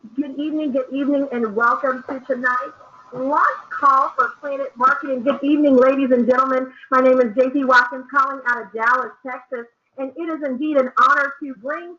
Good evening, and welcome to tonight's launch call for PlanNet Marketing. Good evening, ladies and gentlemen. My name is JP Hawkins, calling out of Dallas, Texas, and it is indeed an honor to bring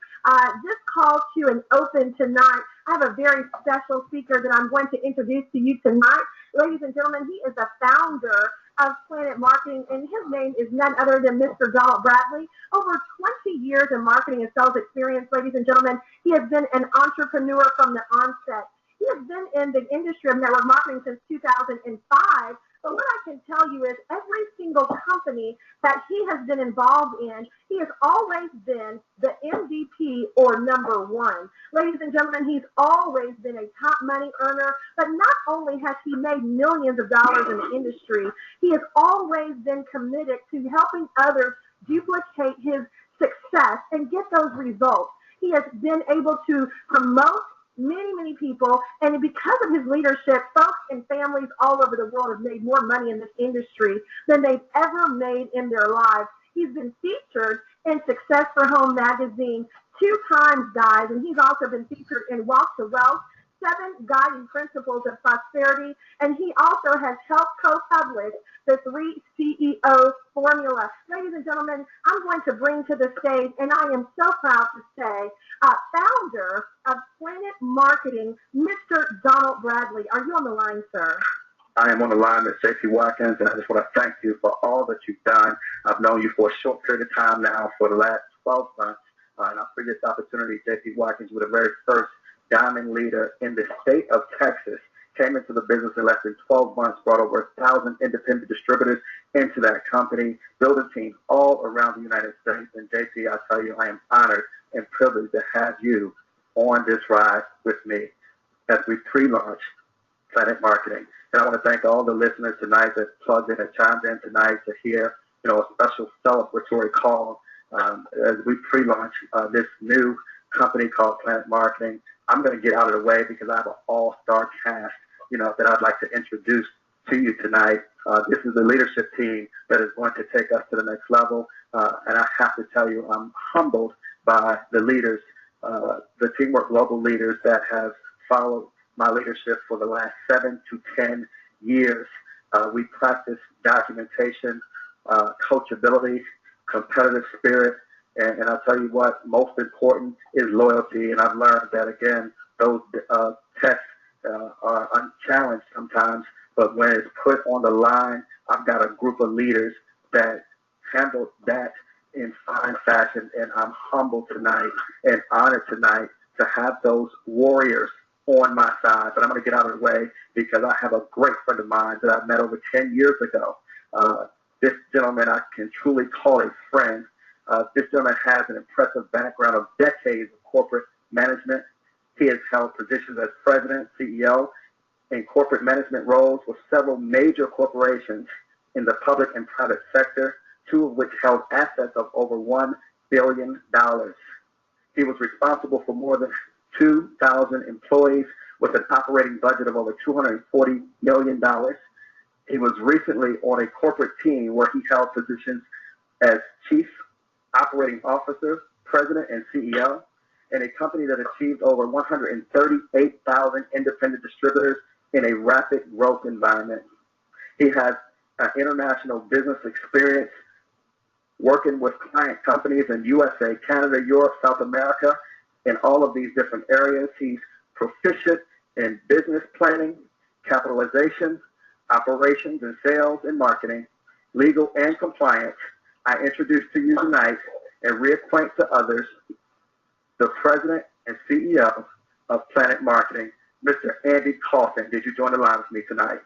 this call to an open tonight. I have a very special speaker that I'm going to introduce to you tonight. Ladies and gentlemen, he is the founder of PlanNet Marketing, and his name is none other than Mr. Donald Bradley. Over 20 years in marketing and sales experience, ladies and gentlemen. He has been an entrepreneur from the onset. He has been in the industry of network marketing since 2005. But what I can tell you is every single company that he has been involved in, he has always been the MVP or number one. Ladies and gentlemen, he's always been a top money earner, but not only has he made millions of dollars in the industry, he has always been committed to helping others duplicate his success and get those results. He has been able to promote many people, and because of his leadership, folks and families all over the world have made more money in this industry than they've ever made in their lives. He's been featured in Success for Home magazine 2 times, guys, and he's also been featured in Walk to Wealth, 7 Guiding Principles of Prosperity, and he also has helped co-publish the 3 CEO Formula. Ladies and gentlemen, I'm going to bring to the stage, and I am so proud to say, founder of PlanNet Marketing, Mr. Donald Bradley. Are you on the line, sir? I am on the line with J.P. Watkins, and I just want to thank you for all that you've done. I've known you for a short period of time now, for the last 12 months, and I figured this opportunity, J.P. Watkins, was the very first diamond leader in the state of Texas, came into the business in less than 12 months, brought over 1,000 independent distributors into that company, built a team all around the United States. And JP, I tell you, I am honored and privileged to have you on this ride with me as we pre-launch PlanNet Marketing. And I want to thank all the listeners tonight that plugged in and chimed in tonight to hear, a special celebratory call as we pre-launch this new company called PlanNet Marketing. I'm going to get out of the way because I have an all-star cast, that I'd like to introduce to you tonight. This is the leadership team that is going to take us to the next level. And I have to tell you, I'm humbled by the leaders, the Teamwork Global leaders that have followed my leadership for the last 7 to 10 years. We practice documentation, coachability, competitive spirit, and I'll tell you what, most important is loyalty. And I've learned that, again, those tests are unchallenged sometimes, but when it's put on the line, I've got a group of leaders that handle that in fine fashion, and I'm humbled tonight and honored tonight to have those warriors on my side. But I'm going to get out of the way because I have a great friend of mine that I met over 10 years ago. This gentleman I can truly call a friend. This gentleman has an impressive background of decades of corporate management. He has held positions as president, CEO, in corporate management roles with several major corporations in the public and private sector, 2 of which held assets of over $1 billion. He was responsible for more than 2,000 employees with an operating budget of over $240 million. He was recently on a corporate team where he held positions as chief operating officer, president, and CEO in a company that achieved over 138,000 independent distributors in a rapid growth environment. He has an international business experience working with client companies in USA, Canada, Europe, South America, in all of these different areas. He's proficient in business planning, capitalization, operations and sales and marketing, legal and compliance. I introduce to you tonight and reacquaint to others the president and CEO of PlanNet Marketing, Mr. Andy Coffin. Did you join the line with me tonight?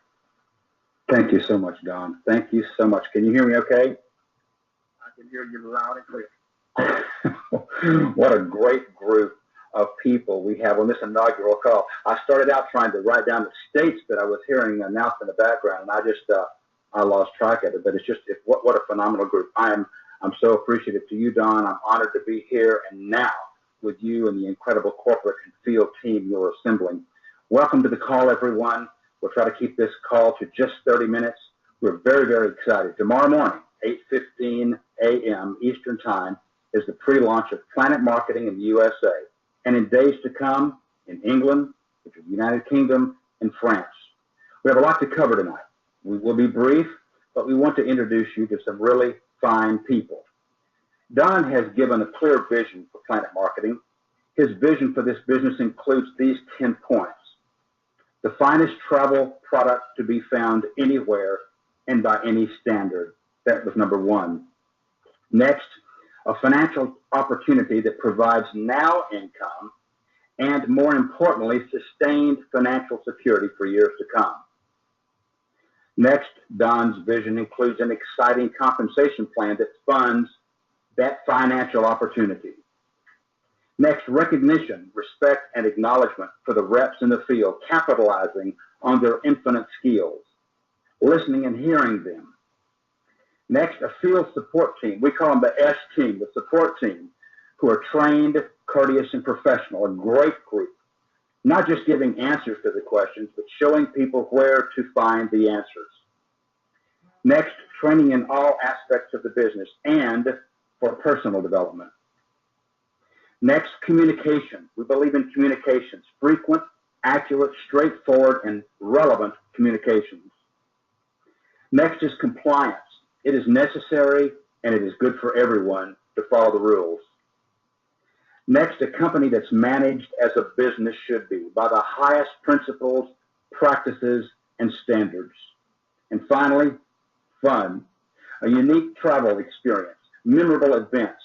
Thank you so much, Don. Thank you so much. Can you hear me okay? I can hear you loud and clear. What a great group of people we have on this inaugural call. I started out trying to write down the states that I was hearing announced in the background, and I lost track of it. But what a phenomenal group. I'm so appreciative to you, Don. I'm honored to be here and now with you and the incredible corporate and field team you're assembling. Welcome to the call, everyone. We'll try to keep this call to just 30 minutes. We're very, very excited. Tomorrow morning, 8:15 a.m. Eastern Time, is the pre-launch of PlanNet Marketing in the USA. And in days to come, in England, the United Kingdom, and France. We have a lot to cover tonight. We will be brief, but we want to introduce you to some really fine people. Don has given a clear vision for PlanNet Marketing. His vision for this business includes these 10 points. The finest travel product to be found anywhere and by any standard. That was number one. Next, a financial opportunity that provides now income and, more importantly, sustained financial security for years to come. Next, Don's vision includes an exciting compensation plan that funds that financial opportunity. Next, recognition, respect, and acknowledgement for the reps in the field, capitalizing on their infinite skills, listening and hearing them. Next, a field support team. We call them the S team, the support team, who are trained, courteous, and professional, a great group. Not just giving answers to the questions, but showing people where to find the answers. Next, training in all aspects of the business and for personal development. Next, communication. We believe in communications, frequent, accurate, straightforward, and relevant communications. Next is compliance. It is necessary and it is good for everyone to follow the rules. Next, a company that's managed as a business should be, by the highest principles, practices, and standards. And finally, fun, a unique travel experience, memorable events,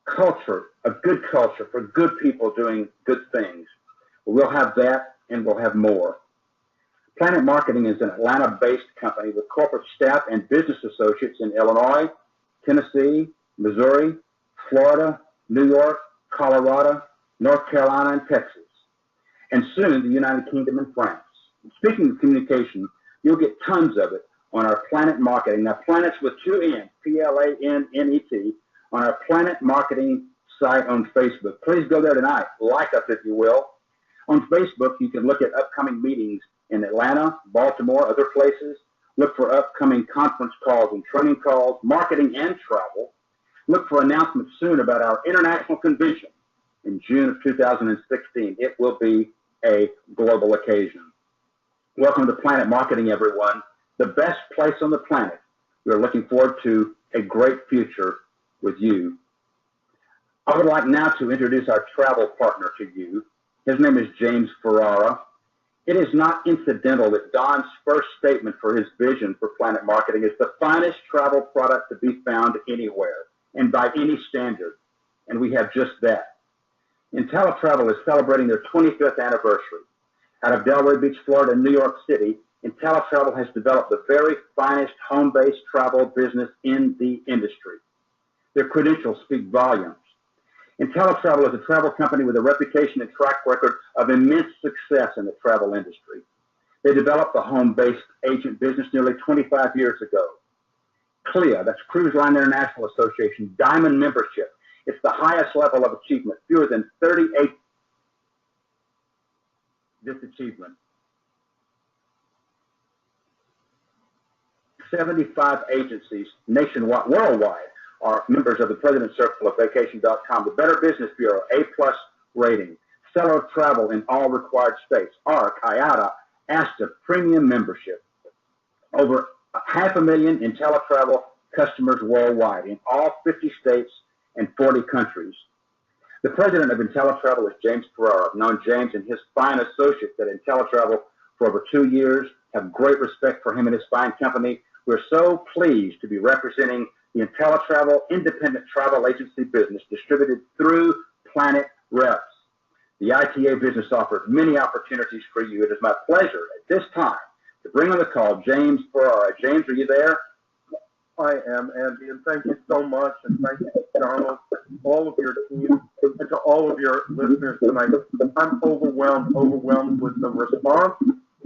culture, a good culture for good people doing good things. We'll have that and we'll have more. PlanNet Marketing is an Atlanta-based company with corporate staff and business associates in Illinois, Tennessee, Missouri, Florida, New York, Colorado, North Carolina, and Texas, and soon the United Kingdom and France. Speaking of communication, you'll get tons of it on our PlanNet Marketing. Now, PlanNet's with two N's, PlanNet, on our PlanNet Marketing site on Facebook. Please go there tonight. Like us, if you will. On Facebook, you can look at upcoming meetings in Atlanta, Baltimore, other places. Look for upcoming conference calls and training calls, marketing and travel. Look for announcements soon about our international convention in June of 2016. It will be a global occasion. Welcome to PlanNet Marketing, everyone, the best place on the planet. We are looking forward to a great future with you. I would like now to introduce our travel partner to you. His name is James Ferrara. It is not incidental that Don's first statement for his vision for PlanNet Marketing is the finest travel product to be found anywhere and by any standard. And we have just that. IntelliTravel is celebrating their 25th anniversary. Out of Delray Beach, Florida, and New York City, IntelliTravel has developed the very finest home-based travel business in the industry. Their credentials speak volumes. IntelliTravel is a travel company with a reputation and track record of immense success in the travel industry. They developed the home-based agent business nearly 25 years ago. CLIA, that's Cruise Line International Association, Diamond membership. It's the highest level of achievement, fewer than 38 this achievement. 75 agencies nationwide, worldwide, are members of the President's Circle of Vacation.com, the Better Business Bureau, A+ rating, Seller of Travel in all required states, ARC, IATA, ASTA, premium membership. Over 500,000 IntelliTravel customers worldwide in all 50 states and 40 countries. The president of IntelliTravel is James Ferrara. I've known James and his fine associates at IntelliTravel for over 2 years, have great respect for him and his fine company. We're so pleased to be representing the IntelliTravel independent travel agency business distributed through PlanNet Reps. The ITA business offers many opportunities for you. It is my pleasure at this time to bring on the call James Ferrara. James, are you there? I am, Andy, and thank you so much, and thank you, Donald, all of your team, and to all of your listeners tonight. I'm overwhelmed with the response,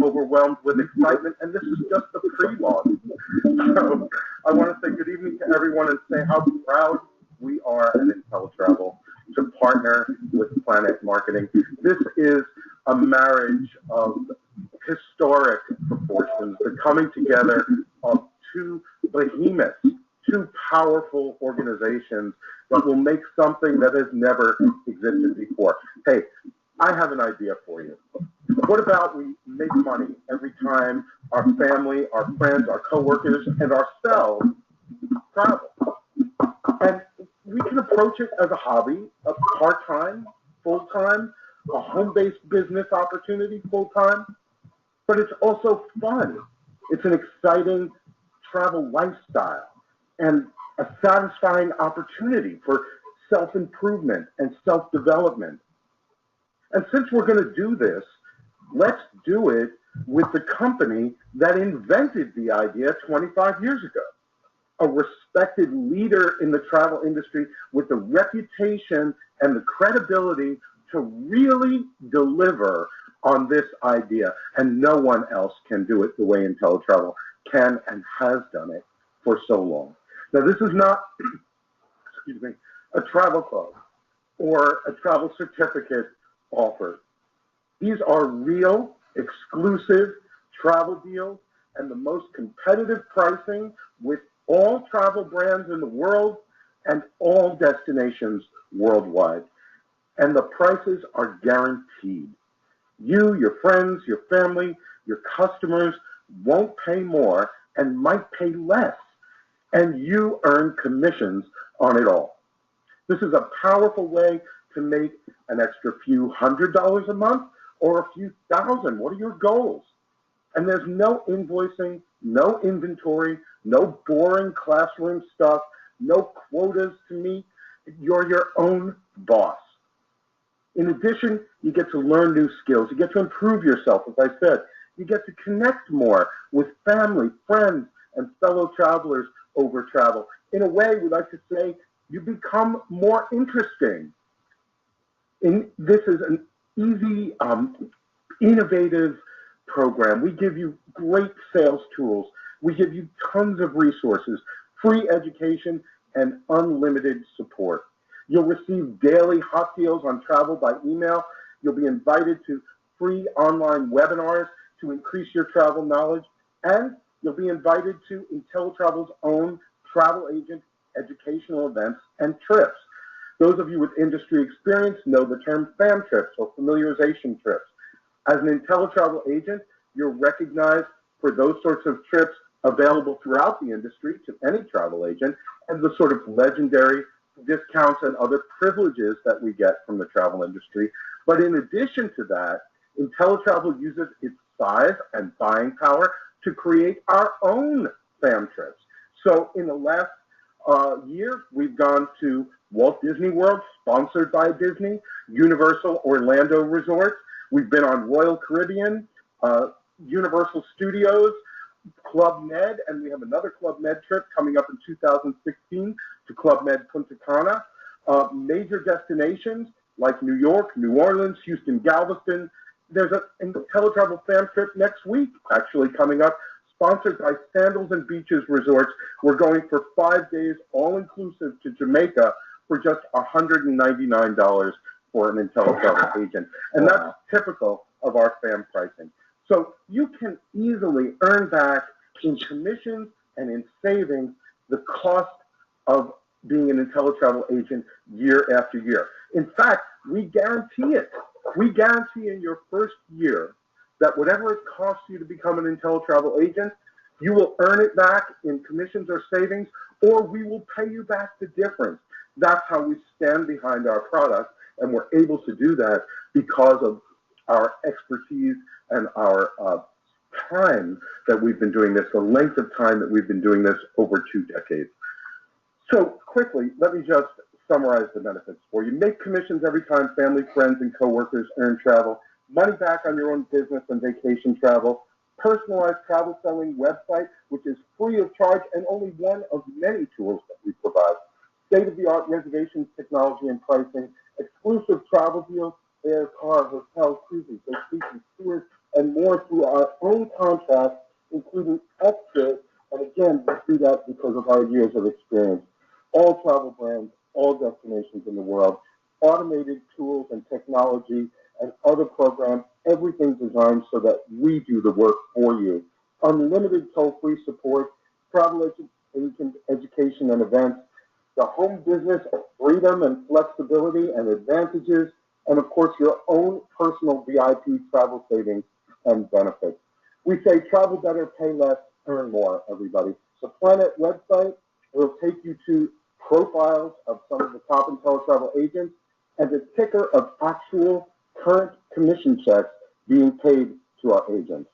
overwhelmed with excitement, and this is just the pre-launch. So I want to say good evening to everyone and say how proud we are at IntelliTravel to partner with PlanNet Marketing. This is a marriage of historic proportions, the coming together of two behemoths, two powerful organizations that will make something that has never existed before. Hey, I have an idea for you. What about we make money every time our family, our friends, our coworkers, and ourselves travel? And we can approach it as a hobby, a part-time, full-time, a home-based business opportunity full-time, but it's also fun. It's an exciting travel lifestyle and a satisfying opportunity for self-improvement and self-development. And since we're going to do this, let's do it with the company that invented the idea 25 years ago. A respected leader in the travel industry with the reputation and the credibility to really deliver on this idea. And no one else can do it the way IntelliTravel can and has done it for so long. Now, this is not, excuse me, a travel club or a travel certificate offered. These are real, exclusive travel deals and the most competitive pricing with all travel brands in the world and all destinations worldwide. And the prices are guaranteed. You, your friends, your family, your customers won't pay more and might pay less. And you earn commissions on it all. This is a powerful way to make an extra few $100s a month or a few thousand. What are your goals? And there's no invoicing, no inventory, no boring classroom stuff, no quotas to meet. You're your own boss. In addition, you get to learn new skills. You get to improve yourself, as I said. You get to connect more with family, friends, and fellow travelers over travel. In a way, we like to say, you become more interesting. This is an easy, innovative program. We give you great sales tools. We give you tons of resources, free education, and unlimited support. You'll receive daily hot deals on travel by email. You'll be invited to free online webinars to increase your travel knowledge, and you'll be invited to IntelliTravel's own travel agent educational events and trips. Those of you with industry experience know the term FAM trips or familiarization trips. As an IntelliTravel agent, you're recognized for those sorts of trips available throughout the industry to any travel agent and the sort of legendary discounts and other privileges that we get from the travel industry. But in addition to that, IntelliTravel uses its size and buying power to create our own FAM trips. So in the last year, we've gone to Walt Disney World, sponsored by Disney, Universal Orlando Resorts. We've been on Royal Caribbean, Universal Studios, Club Med, and we have another Club Med trip coming up in 2016 to Club Med Punta Cana. Major destinations like New York, New Orleans, Houston, Galveston. There's an IntelliTravel FAM trip next week, actually coming up, sponsored by Sandals and Beaches Resorts. We're going for 5 days, all-inclusive, to Jamaica for just $199 for an IntelliTravel agent. And that's typical of our FAM pricing. So you can easily earn back in commissions and in savings the cost of being an IntelliTravel agent year after year. In fact, we guarantee it. We guarantee in your first year that whatever it costs you to become an IntelliTravel agent, you will earn it back in commissions or savings, or we will pay you back the difference. That's how we stand behind our product, and we're able to do that because of our expertise and our time that we've been doing this, the length of time that we've been doing this, over 2 decades. So quickly, let me just summarize the benefits for you. Make commissions every time family, friends, and coworkers earn travel. Money back on your own business and vacation travel. Personalized travel selling website, which is free of charge and only one of many tools that we provide. State-of-the-art reservations technology and pricing. Exclusive travel deals, air, car, hotel, cruises, vacations, tours, and more through our own contracts, including extras. And again, we do that because of our years of experience. All travel brands, all destinations in the world, automated tools and technology and other programs, everything designed so that we do the work for you. Unlimited toll-free support, travel agent education and events, the home business freedom and flexibility and advantages, and of course your own personal VIP travel savings and benefits. We say travel better, pay less, earn more, everybody. The PlanNet website will take you to profiles of some of the top IntelliTravel agents and a ticker of actual current commission checks being paid to our agents.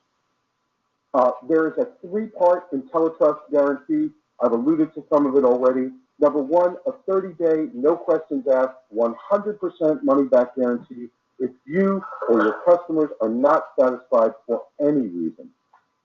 There is a 3-part IntelliTrust guarantee. I've alluded to some of it already. Number one, a 30-day, no questions asked, 100% money-back guarantee if you or your customers are not satisfied for any reason.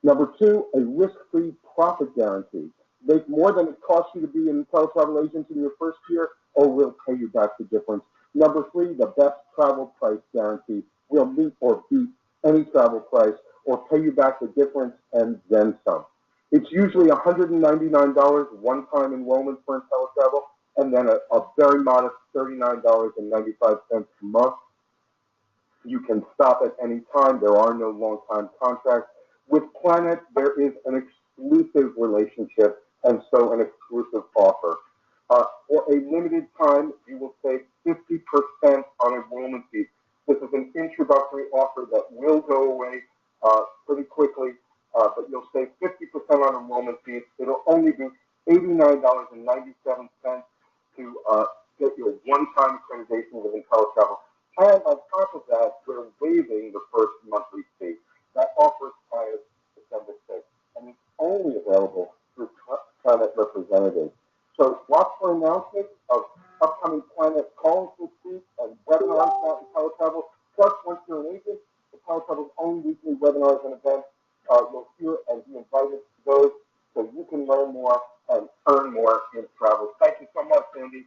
Number two, a risk-free profit guarantee. Make more than it costs you to be an IntelliTravel agent in your first year, or we'll pay you back the difference. Number three, the best travel price guarantee. We'll meet or beat any travel price or pay you back the difference and then some. It's usually $199 one-time enrollment for IntelliTravel, and then a very modest $39.95 a month. You can stop at any time. There are no long-time contracts. With PlanNet, there is an exclusive relationship and so an exclusive offer. For a limited time, you will save 50% on enrollment fees. This is an introductory offer that will go away pretty quickly, but you'll save 50% on enrollment fees. It'll only be $89.97 to get your one-time accreditation with IntelliTravel. And on top of that, we're waiving the first monthly fee. That offer expires December 6th, and it's only available through PlanNet representatives. So watch for announcements of upcoming PlanNet calls this week and webinars about IntelliTravel. Plus, once you're an agent, IntelliTravel's own weekly webinars and events, you'll hear and be invited to those so you can learn more and earn more in travel. Thank you so much, Sandy.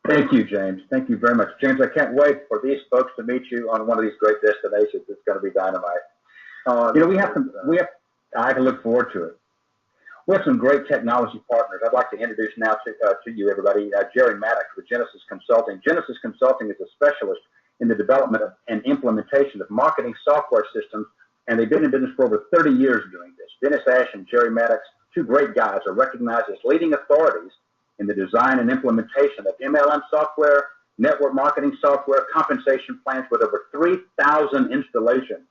Thank you, James. Thank you very much. James, I can't wait for these folks to meet you on one of these great destinations. It's going to be dynamite. I can look forward to it. We have some great technology partners. I'd like to introduce now to you, everybody, Jerry Maddox with Genesis Consulting. Genesis Consulting is a specialist in the development and implementation of marketing software systems, and they've been in business for over 30 years doing this. Dennis Ash and Jerry Maddox, two great guys, are recognized as leading authorities in the design and implementation of MLM software, network marketing software, compensation plans with over 3,000 installations.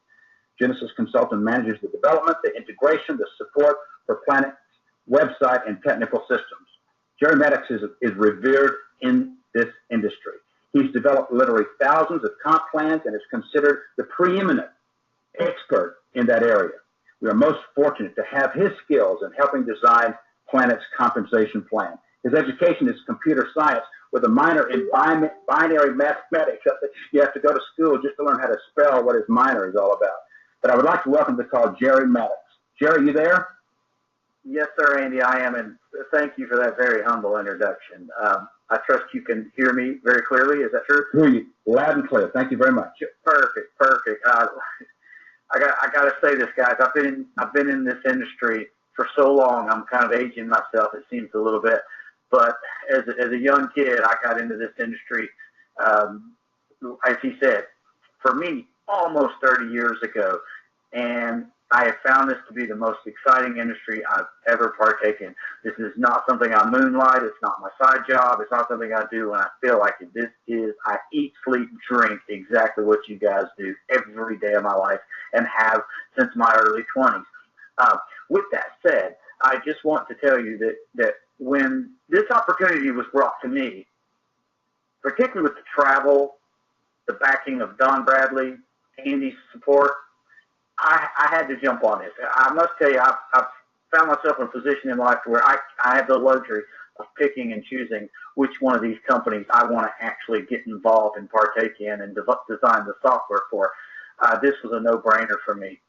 Genesis Consulting manages the development, the integration, the support for PlanNet's website and technical systems. Jerry Maddox is revered in this industry. He's developed literally thousands of comp plans and is considered the preeminent expert in that area. We are most fortunate to have his skills in helping design PlanNet's compensation plan. His education is computer science with a minor in binary mathematics. You have to go to school just to learn how to spell what his minor is all about. But I would like to welcome to the call Jerry Maddox. Jerry, you there? Yes, sir, Andy, I am, and thank you for that very humble introduction. I trust you can hear me very clearly. Is that true? Hear you loud and clear. Thank you very much. Perfect. I got to say this, guys. I've been in this industry for so long. I'm kind of aging myself, it seems a little bit. But as a young kid, I got into this industry, as he said, for me, almost 30 years ago. And I have found this to be the most exciting industry I've ever partaken. This is not something I moonlight. It's not my side job. It's not something I do when I feel like it. I eat, sleep, drink exactly what you guys do every day of my life and have since my early 20s. With that said, I just want to tell you that when this opportunity was brought to me, particularly with the travel, the backing of Don Bradley, Andy's support, I had to jump on this. I must tell you, I've found myself in a position in life where I have the luxury of picking and choosing which one of these companies I want to actually get involved and partake in and design the software for. This was a no-brainer for me.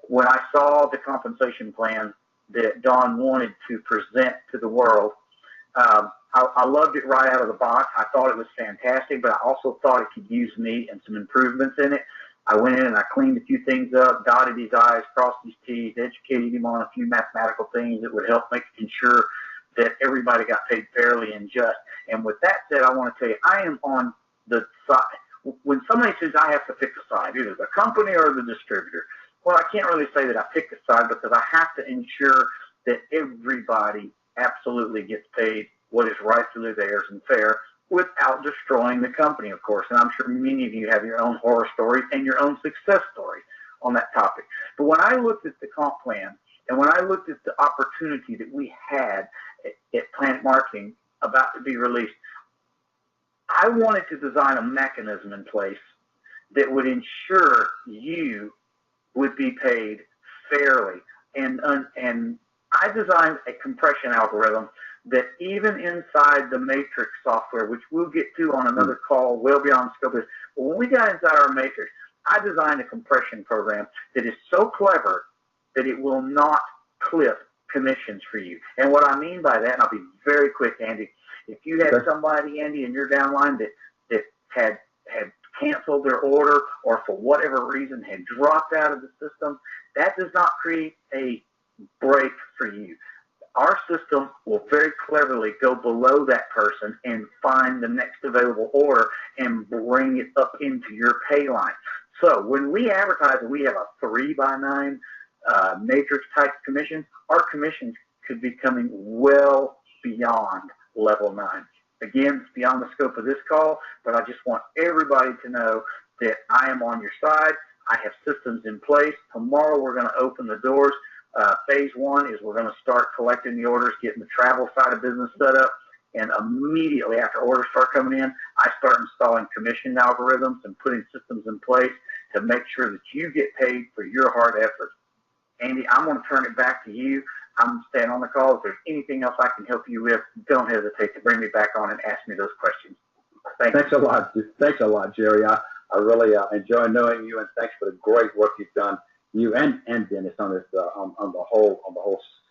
When I saw the compensation plan that Don wanted to present to the world, I loved it right out of the box. I thought it was fantastic, but I also thought it could use me and some improvements in it. I went in and I cleaned a few things up, dotted his I's, crossed his T's, educated him on a few mathematical things that would help ensure that everybody got paid fairly and just. And with that said, I want to tell you, I am on the side. When somebody says I have to pick a side, either the company or the distributor, well, I can't really say that I pick a side because I have to ensure that everybody absolutely gets paid what is rightfully theirs and fair without destroying the company, of course. And I'm sure many of you have your own horror stories and your own success stories on that topic. But when I looked at the comp plan and when I looked at the opportunity that we had at PlanNet Marketing about to be released, I wanted to design a mechanism in place that would ensure you would be paid fairly. And I designed a compression algorithm that even inside the matrix software, which we'll get to on another call, well beyond the scope of this, but when we got inside our matrix, I designed a compression program that is so clever that it will not clip commissions for you. And what I mean by that, and I'll be very quick, Andy, if you had somebody, Andy, in your downline that had canceled their order or for whatever reason had dropped out of the system, that does not create a break for you. Our system will very cleverly go below that person and find the next available order and bring it up into your pay line. So when we advertise that we have a 3x9 matrix type commission, our commissions could be coming well beyond level 9. Again, it's beyond the scope of this call, but I just want everybody to know that I am on your side. I have systems in place. Tomorrow we're going to open the doors. Phase 1 is we're going to start collecting the orders, getting the travel side of business set up, and immediately after orders start coming in, I start installing commission algorithms and putting systems in place to make sure that you get paid for your hard effort. Andy, I'm going to turn it back to you. I'm staying on the call. If there's anything else I can help you with, don't hesitate to bring me back on and ask me those questions. Thanks a lot. Thanks a lot, Jerry. I really enjoy knowing you, and thanks for the great work you've done, you and Dennis, on this on the whole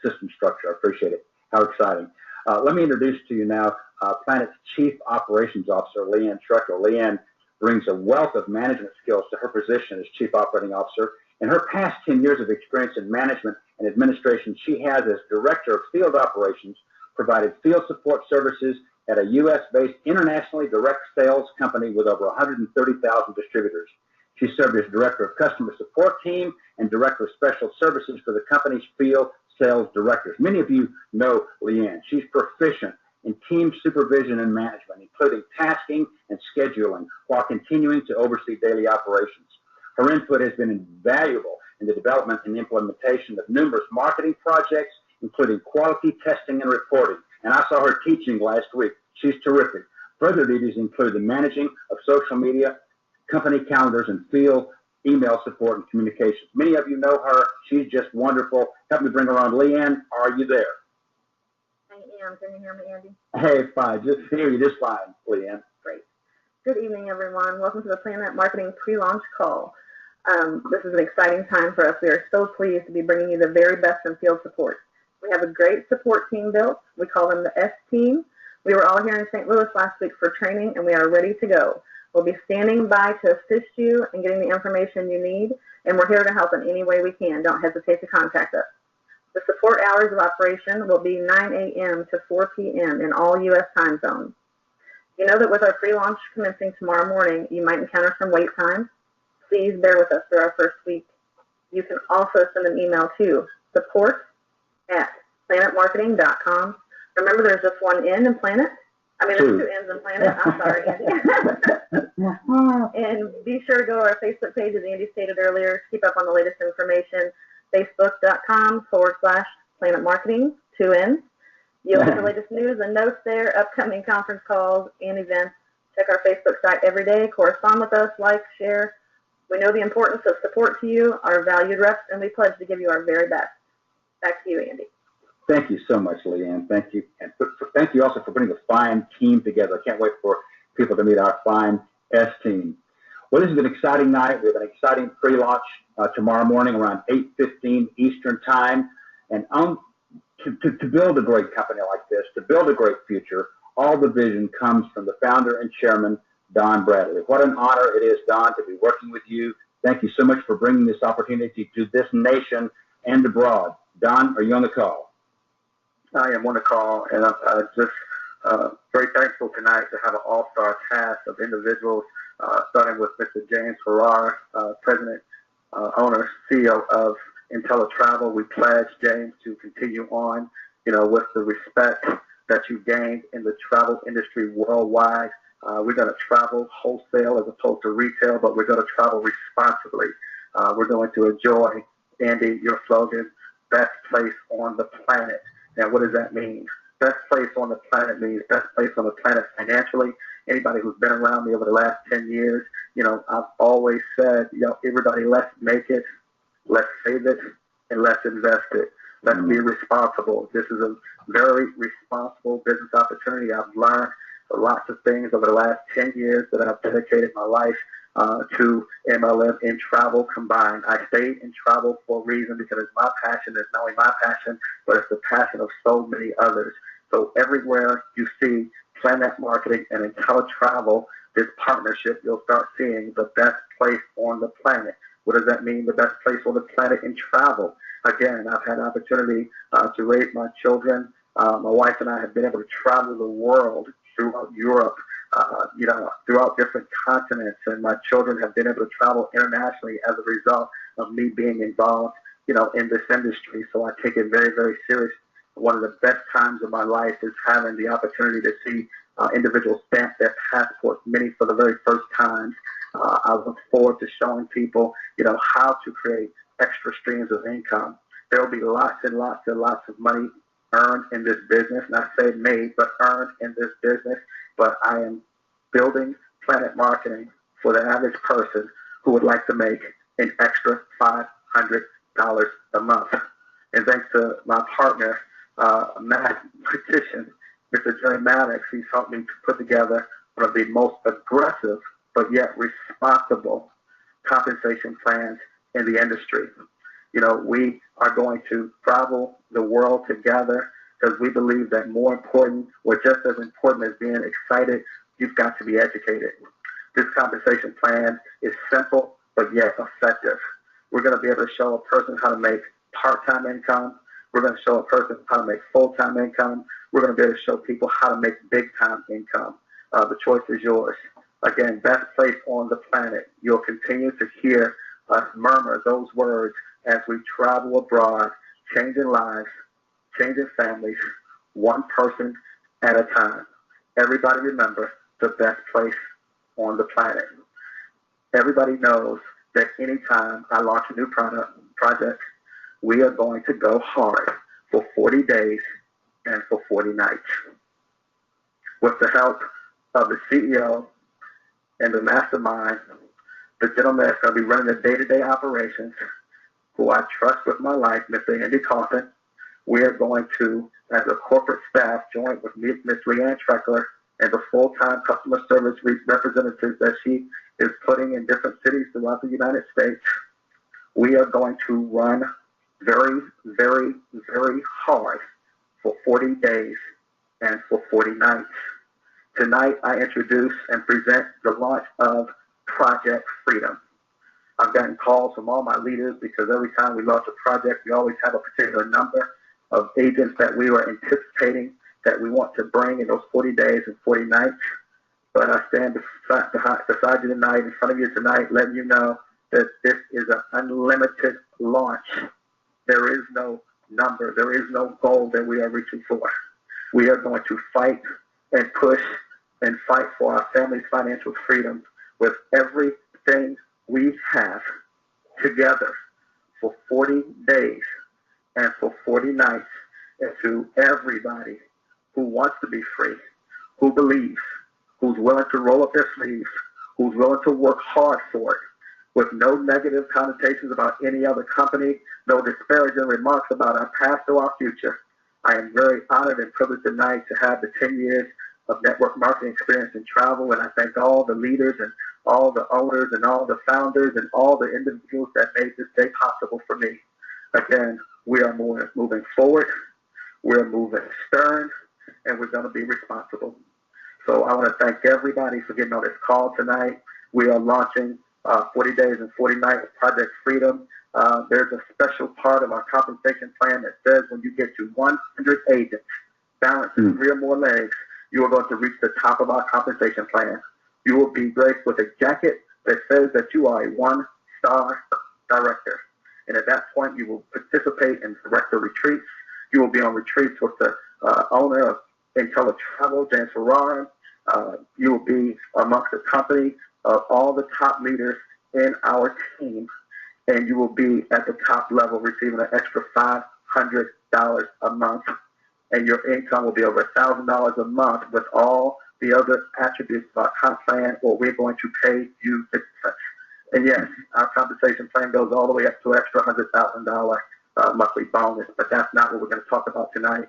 system structure. I appreciate it. How exciting! Let me introduce to you now PlanNet's Chief Operations Officer, Leanne Trucker. Leanne brings a wealth of management skills to her position as Chief Operating Officer. In her past 10 years of experience in management and administration, she has, as Director of Field Operations, provided field support services at a U.S.-based internationally direct sales company with over 130,000 distributors. She served as Director of Customer Support Team and Director of Special Services for the company's field sales directors. Many of you know Leanne. She's proficient in team supervision and management, including tasking and scheduling, while continuing to oversee daily operations. Her input has been invaluable in the development and implementation of numerous marketing projects, including quality testing and reporting. And I saw her teaching last week. She's terrific. Further duties include the managing of social media, company calendars, and field email support and communications. Many of you know her. She's just wonderful. Help me bring her on. Leanne, are you there? I am. Can you hear me, Andy? Hey, fine. Just hear you just fine, Leanne. Great. Good evening, everyone. Welcome to the PlanNet Marketing pre-launch call. This is an exciting time for us. We are so pleased to be bringing you the very best in field support. We have a great support team built. We call them the S team. We were all here in St. Louis last week for training, and we are ready to go. We'll be standing by to assist you in getting the information you need, and we're here to help in any way we can. Don't hesitate to contact us. The support hours of operation will be 9 a.m. to 4 p.m. in all U.S. time zones. You know that with our pre-launch commencing tomorrow morning, you might encounter some wait time. Please bear with us through our first week. You can also send an email to support@planetmarketing.com. Remember, there's just one N in PlanNet. There's two N's in PlanNet. I'm sorry, Andy. And be sure to go to our Facebook page, as Andy stated earlier, to keep up on the latest information. Facebook.com/PlanNet Marketing, 2 N's. You'll get the latest news and notes there, upcoming conference calls and events. Check our Facebook site every day. Correspond with us, like, share. We know the importance of support to you, our valued reps, and we pledge to give you our very best. Back to you, Andy. Thank you so much, Leanne. Thank you. And thank you also for putting a fine team together. I can't wait for people to meet our fine S team. Well, this is an exciting night. We have an exciting pre-launch tomorrow morning around 8:15 Eastern Time. And to build a great company like this, to build a great future, all the vision comes from the founder and chairman, Don Bradley. What an honor it is, Don, to be working with you. Thank you so much for bringing this opportunity to this nation and abroad. Don, are you on the call? I am on the call, and I'm just very thankful tonight to have an all-star cast of individuals, starting with Mr. James Farrar, President, owner, CEO of IntelliTravel. We pledge James to continue on, with the respect that you gained in the travel industry worldwide. We're going to travel wholesale as opposed to retail, but we're going to travel responsibly. We're going to enjoy, Andy, your slogan, best place on the planet. Now, what does that mean? Best place on the planet means best place on the planet financially. Anybody who's been around me over the last 10 years, I've always said, everybody, let's make it, let's save it, and let's invest it. Let's be responsible. This is a very responsible business opportunity. I've learned lots of things over the last 10 years that I've dedicated my life to MLM and travel combined. I stayed in travel for a reason because it's my passion. It's not only my passion, but it's the passion of so many others. So everywhere you see PlanNet Marketing and IntelliTravel, this partnership, you'll start seeing the best place on the planet. What does that mean, the best place on the planet in travel? Again, I've had an opportunity to raise my children. My wife and I have been able to travel the world throughout Europe, throughout different continents, and my children have been able to travel internationally as a result of me being involved, in this industry. So I take it very, very serious. One of the best times of my life is having the opportunity to see individuals stamp their passports, many for the very first time. I look forward to showing people, how to create extra streams of income. There will be lots and lots and lots of money earned in this business, not say made, but earned in this business. But I am building PlanNet Marketing for the average person who would like to make an extra $500 a month. And thanks to my partner, mathematician, Mr. Jerry Maddox, he's helped me to put together one of the most aggressive but yet responsible compensation plans in the industry. We are going to travel the world together because we believe that more important, or just as important as being excited, you've got to be educated. This compensation plan is simple but yet effective. We're going to be able to show a person how to make part-time income. We're going to show a person how to make full-time income. We're going to be able to show people how to make big-time income. The choice is yours. Again, best place on the planet. You'll continue to hear us murmur those words as we travel abroad, changing lives, changing families, one person at a time. Everybody remember the best place on the planet. Everybody knows that anytime I launch a new project, we are going to go hard for 40 days and for 40 nights. With the help of the CEO and the mastermind, the gentleman that's going to be running the day-to-day operations, who I trust with my life, Mr. Andy Coffin, we are going to, as a corporate staff, join with Ms. Leanne Treckler and the full-time customer service representatives that she is putting in different cities throughout the United States. We are going to run very, very, very hard for 40 days and for 40 nights. Tonight, I introduce and present the launch of Project Freedom. I've gotten calls from all my leaders because every time we launch a project, we always have a particular number of agents that we were anticipating that we want to bring in those 40 days and 40 nights. But I stand beside you tonight, in front of you tonight, letting you know that this is an unlimited launch. There is no number. There is no goal that we are reaching for. We are going to fight and push and fight for our family's financial freedom with everything we have together for 40 days and for 40 nights. And to everybody who wants to be free, who believes, who's willing to roll up their sleeves, who's willing to work hard for it, with no negative connotations about any other company, no disparaging remarks about our past or our future. I am very honored and privileged tonight to have the 10 years of network marketing experience in travel, and I thank all the leaders and all the owners and all the founders and all the individuals that made this day possible for me. Again, we are moving forward, we're moving stern, and we're going to be responsible. So I want to thank everybody for getting on this call tonight. We are launching 40 days and 40 nights of Project Freedom. There's a special part of our compensation plan that says when you get to 100 agents, balancing 3 or more legs, you are going to reach the top of our compensation plan. You will be graced with a jacket that says that you are a 1-star director. And at that point, you will participate in director retreats. You will be on retreats with the owner of IntelliTravel, James Ferrara. You will be amongst the company of all the top leaders in our team, and you will be at the top level receiving an extra $500 a month, and your income will be over $1,000 a month with all the other attributes of our comp plan, or we're going to pay you 50%. And yes, our compensation plan goes all the way up to an extra $100,000 monthly bonus, but that's not what we're going to talk about tonight.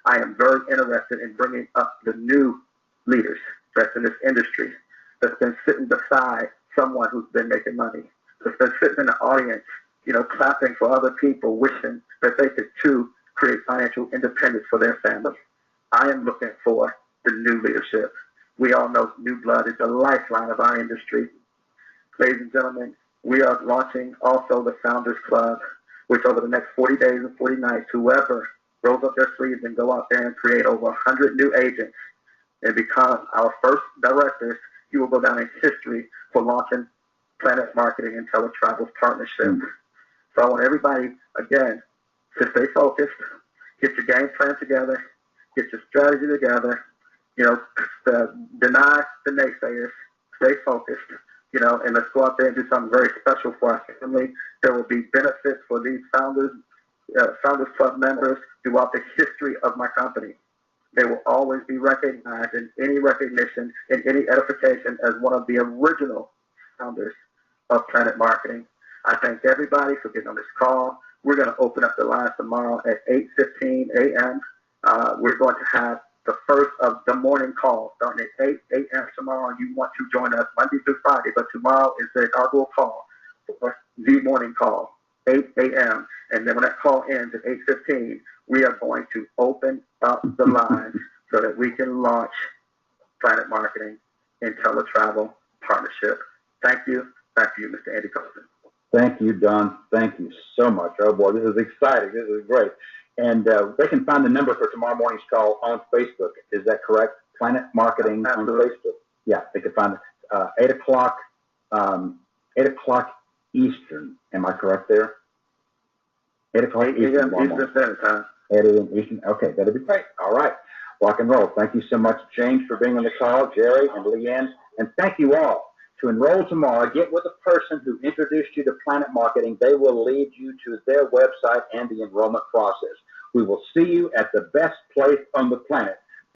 I am very interested in bringing up the new leaders that's in this industry, that's been sitting beside someone who's been making money, that's been sitting in the audience, clapping for other people, wishing that they could too create financial independence for their family. I am looking for the new leadership. We all know new blood is the lifeline of our industry. Ladies and gentlemen, we are launching also the Founders Club, which over the next 40 days and 40 nights, whoever rolls up their sleeves and go out there and create over 100 new agents and become our first directors, you will go down in history for launching PlanNet Marketing and IntelliTravel's partnership. So I want everybody, again, to stay focused, get your game plan together, get your strategy together, deny the naysayers, stay focused, and let's go out there and do something very special for our family. There will be benefits for these Founders Club members throughout the history of my company. They will always be recognized in any recognition, in any edification as one of the original founders of PlanNet Marketing. I thank everybody for getting on this call. We're going to open up the lines tomorrow at 8:15 a.m. We're going to have the first of the morning call starting at 8 a.m. tomorrow. You want to join us Monday through Friday, but tomorrow is the inaugural call for the morning call, 8 a.m. And then when that call ends at 8:15, we are going to open up the lines so that we can launch PlanNet Marketing and IntelliTravel partnership. Thank you. Back to you, Mr. Andy Colson. Thank you, Don. Thank you so much. Oh, boy, this is exciting. This is great. And they can find the number for tomorrow morning's call on Facebook. Is that correct? PlanNet Marketing on Facebook. Yeah, they can find it 8 o'clock Eastern. Am I correct there? 8 o'clock Eastern. Eastern Standard Time. 8 a.m. Eastern. Okay, that'll be great. All right. Rock and roll. Thank you so much, James, for being on the call, Jerry and Leanne. And thank you all. To enroll tomorrow, get with the person who introduced you to PlanNet Marketing. They will lead you to their website and the enrollment process. We will see you at the best place on the planet